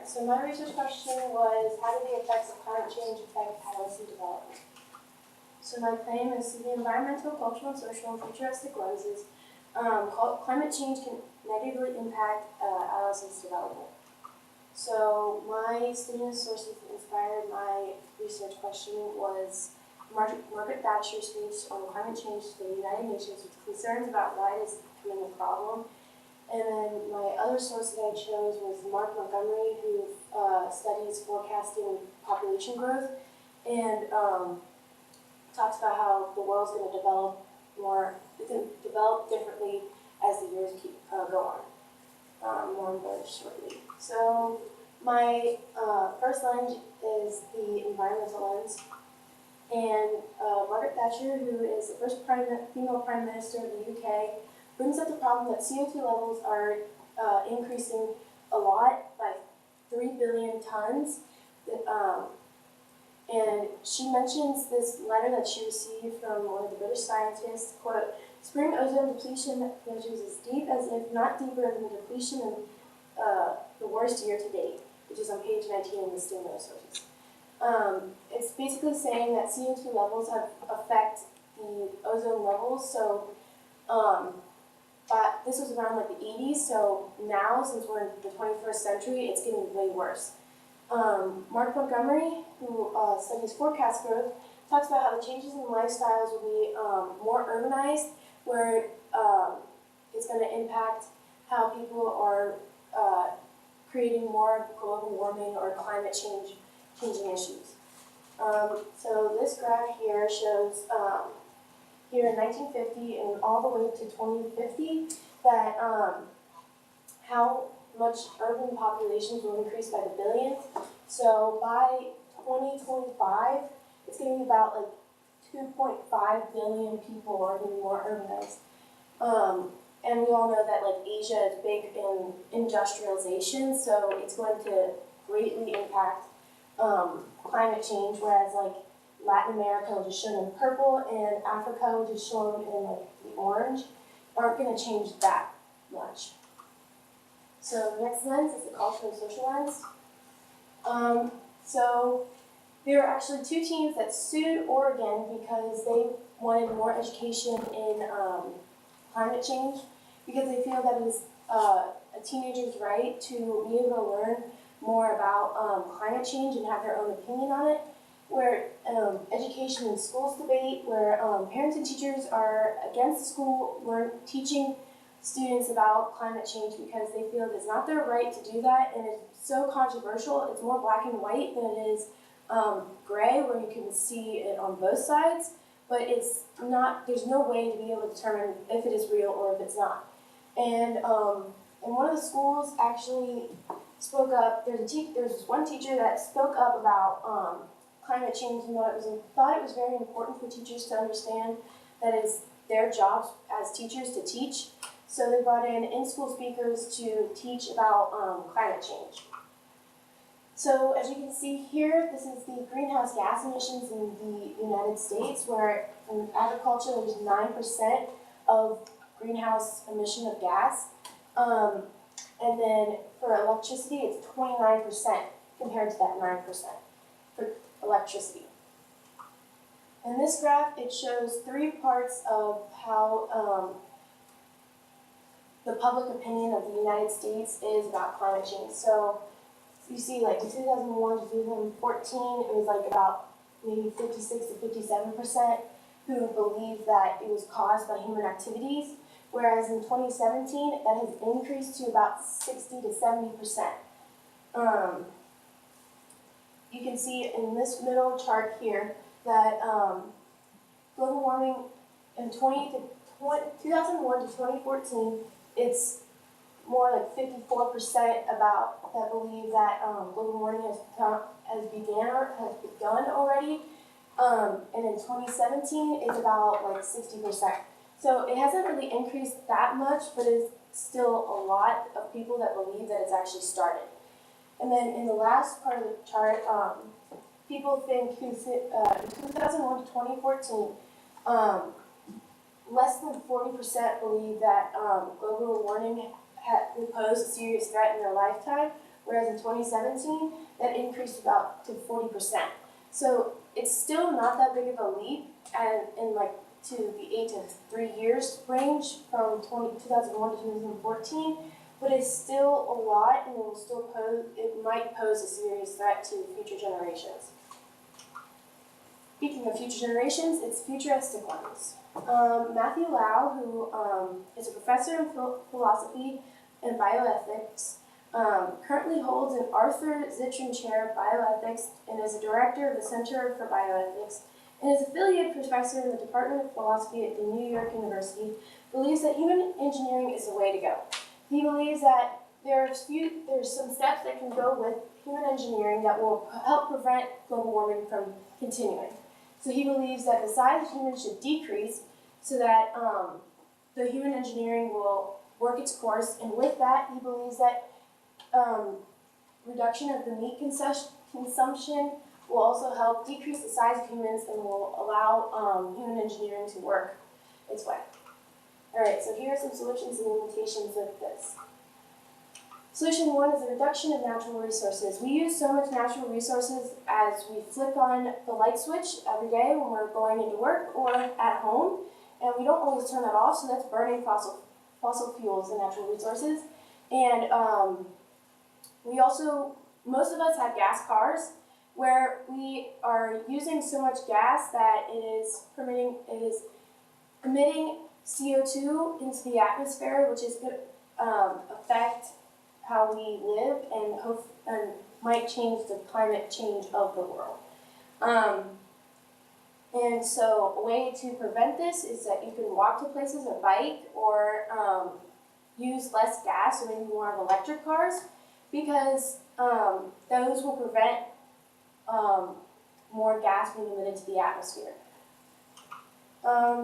Alright, so my research question was, how do the effects of climate change affect adolescent development? So my claim is through the environmental, cultural, and social, and futuristic lenses, climate change can negatively impact adolescents' development. So my student sources that inspired my research question was Margaret Thatcher's speech on climate change to the United Nations with concerns about why it is becoming a problem. And then my other source that I chose was Mark Montgomery, who studies forecasting population growth, and talks about how the world's going to develop differently as the years go on. More on those shortly. So my first lens is the environmental lens. And Margaret Thatcher, who is the first female Prime Minister of the UK, brings up the problem that CO2 levels are increasing a lot, by 3 billion tons. And she mentions this letter that she received from one of the British scientists, quote, "Spring ozone depletion measures as deep as if not deeper than the depletion in the worst year to date," which is on page 19 in the stimulus sources. It's basically saying that CO2 levels affect the ozone levels. So but this was around like the 80s, so now, since we're in the 21st century, it's getting way worse. Mark Montgomery, who studies forecast growth, talks about how the changes in lifestyles will be more urbanized, where it's going to impact how people are creating more global warming or climate changing issues. So this graph here shows here in 1950 and all the way to 2050 that how much urban populations will increase by the billions. So by 2025, it's going to be about like 2.5 billion people are going to be more urbanized. And we all know that like Asia is big in industrialization, so it's going to greatly impact climate change, whereas like Latin America, which is shown in purple, and Africa, which is shown in like the orange, aren't going to change that much. So the next lens is the cultural and social lens. So there are actually two teams that sued Oregon because they wanted more education in climate change, because they feel that it is a teenager's right to be able to learn more about climate change and have their own opinion on it. Where education in schools debate, where parents and teachers are against the school teaching students about climate change because they feel it's not their right to do that, and it's so controversial. It's more black and white than it is gray, where you can see it on both sides, but it's not. There's no way to be able to determine if it is real or if it's not. And one of the schools actually spoke up. There's one teacher that spoke up about climate change, and thought it was very important for teachers to understand that it's their jobs as teachers to teach. So they brought in school speakers to teach about climate change. So as you can see here, this is the greenhouse gas emissions in the United States, where in agriculture there's 9% of greenhouse emission of gas. And then for electricity, it's 29% compared to that 9% for electricity. In this graph, it shows 3 parts of how the public opinion of the United States is about climate change. So you see, like in 2001 to 2014, it was like about maybe 56 to 57% who believe that it was caused by human activities, whereas in 2017, that has increased to about 60 to 70%. You can see in this middle chart here that global warming in 2001 to 2014, it's more like 54% about that believe that global warming has begun already, and in 2017 it's about like 60%. So it hasn't really increased that much, but it's still a lot of people that believe that it's actually started. And then in the last part of the chart, people think in 2001 to 2014, less than 40% believe that global warming will pose a serious threat in their lifetime, whereas in 2017, that increased about to 40%. So it's still not that big of a leap, and in like to the 8 to 3 years range from 2001 to 2014, but it's still a lot, and it might pose a serious threat to future generations. Speaking of future generations, it's futuristic ones. Matthew Lau, who is a professor in philosophy and bioethics, currently holds an Arthur Zittrain Chair of Bioethics and is a director of the Center for Bioethics, and is affiliated professor in the Department of Philosophy at the New York University, believes that human engineering is the way to go. He believes that there's some steps that can go with human engineering that will help prevent global warming from continuing. So he believes that the size of humans should decrease so that the human engineering will work its course, and with that, he believes that reduction of the meat consumption will also help decrease the size of humans and will allow human engineering to work its way. Alright, so here are some solutions and limitations of this. Solution 1 is the reduction of natural resources. We use so much natural resources as we flick on the light switch every day when we're going into work or at home, and we don't always turn that off, so that's burning fossil fuels and natural resources. And most of us have gas cars, where we are using so much gas that it is emitting CO2 into the atmosphere, which is going to affect how we live and might change the climate change of the world. And so a way to prevent this is that you can walk to places or bike or use less gas or maybe more of electric cars, because those will prevent more gas being emitted to the atmosphere.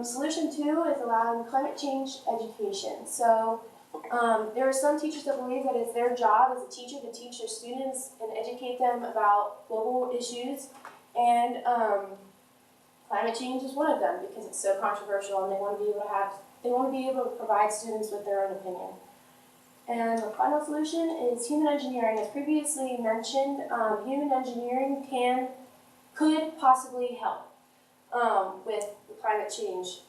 Solution 2 is allowing climate change education. So there are some teachers that believe that it's their job as a teacher to teach their students and educate them about global issues, and climate change is one of them because it's so controversial, and they want to be able to provide students with their own opinion. And the final solution is human engineering. As previously mentioned, human engineering could possibly help with the climate change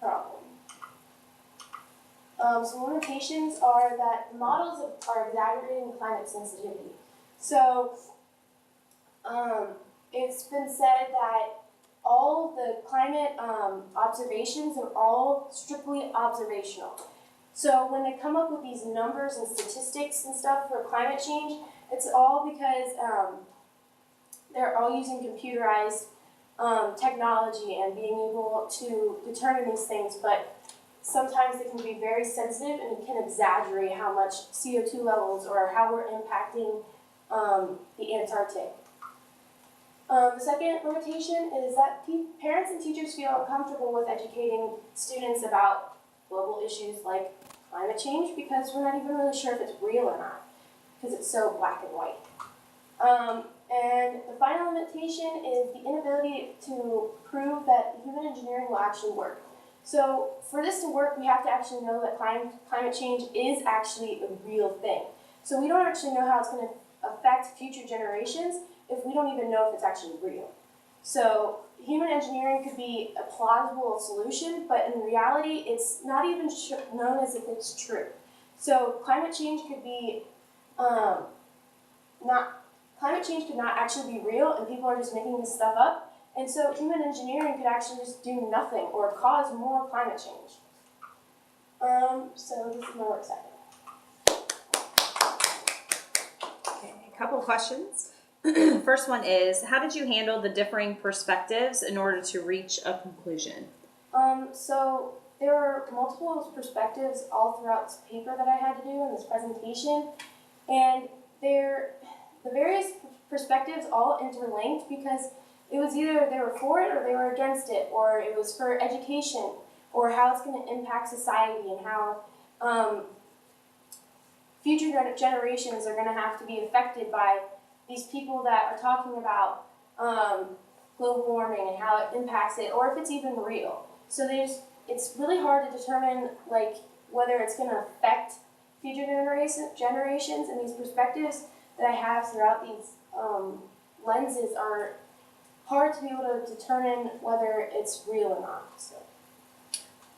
problem. Some limitations are that the models are exaggerating climate sensitivity. So it's been said that all the climate observations are all strictly observational. So when they come up with these numbers and statistics and stuff for climate change, it's all because they're all using computerized technology and being able to determine these things, but sometimes they can be very sensitive and it can exaggerate how much CO2 levels or how we're impacting the Antarctic. The second limitation is that parents and teachers feel uncomfortable with educating students about global issues like climate change because we're not even really sure if it's real or not, because it's so black and white. And the final limitation is the inability to prove that human engineering will actually work. So for this to work, we have to actually know that climate change is actually a real thing. So we don't actually know how it's going to affect future generations if we don't even know if it's actually real. So human engineering could be a plausible solution, but in reality, it's not even known as if it's true. So climate change could not actually be real, and people are just making this stuff up. And so human engineering could actually just do nothing or cause more climate change. So this is my work second. Okay, a couple questions. First one is, how did you handle the differing perspectives in order to reach a conclusion? So there were multiple perspectives all throughout this paper that I had to do in this presentation, and the various perspectives all interlinked because it was either they were for it or they were against it, or it was for education, or how it's going to impact society and how future generations are going to have to be affected by these people that are talking about global warming and how it impacts it, or if it's even real. So it's really hard to determine whether it's going to affect future generations, and these perspectives that I have throughout these lenses are hard to be able to determine whether it's real or not. So.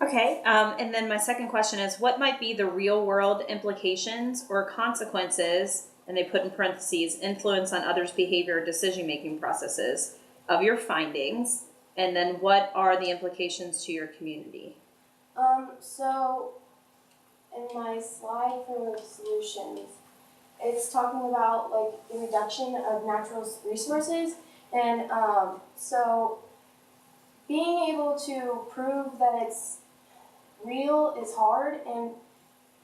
Okay, and then my second question is, what might be the real world implications or consequences, and they put in parentheses, influence on others' behavior or decision making processes of your findings, and then what are the implications to your community? So in my slide for solutions, it's talking about like the reduction of natural resources, and so being able to prove that it's real is hard, and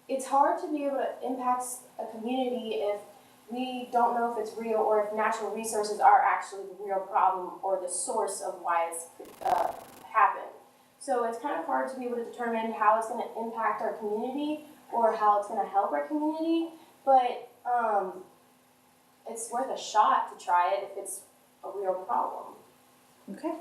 it's hard to be able to impact a community if we don't know if it's real or if natural resources are actually the real problem or the source of why it's happened. So it's kind of hard to be able to determine how it's going to impact our community or how it's going to help our community, but it's worth a shot to try it if it's a real problem. Okay.